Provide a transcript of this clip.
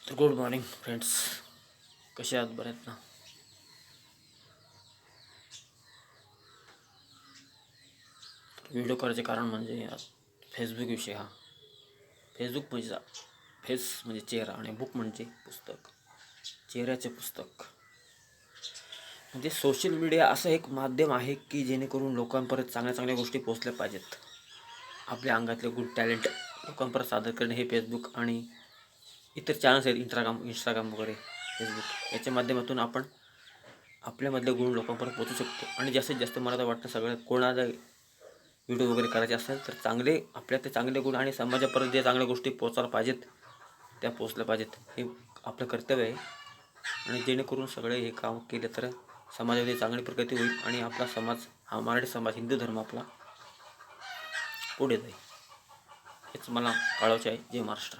तर good morning friends. कसे आहात? बरे आहेत ना? व्हिडिओ करायचे कारण म्हणजे फेसबुक विषय. फेसबुक म्हणजे फेस म्हणजे चेहरा आणि बुक म्हणजे पुस्तक, चेहऱ्याचे पुस्तक. म्हणजे सोशल मीडिया असं एक माध्यम आहे की जेणेकरून लोकांपर्यंत चांगल्या चांगल्या गोष्टी पोहोचल्या पाहिजेत. आपल्या अंगातले गुड टॅलेंट लोकांपर्यंत सादर करणे हे फेसबुक आणि इतर चॅनल्स आहेत, इंस्टाग्राम वगैरे, फेसबुक याच्या माध्यमातून आपण आपल्यामधले गुण लोकांपर्यंत पोहोचू शकतो. आणि जास्तीत जास्त मला तर वाटतं सगळ्यात कोणाला व्हिडिओ वगैरे करायचे असेल तर आपल्या चांगले गुण आणि समाजापर्यंत जे चांगल्या गोष्टी पोहोचायला पाहिजेत त्या पोहोचल्या पाहिजेत, हे आपलं कर्तव्य आहे. आणि जेणेकरून सगळे हे काम केले तर समाजामध्ये चांगली प्रगती होईल आणि आपला समाज हा मराठी समाज, हिंदू धर्म आपला पुढे जाईल. हेच मला कळवायचे आहे. जय महाराष्ट्र.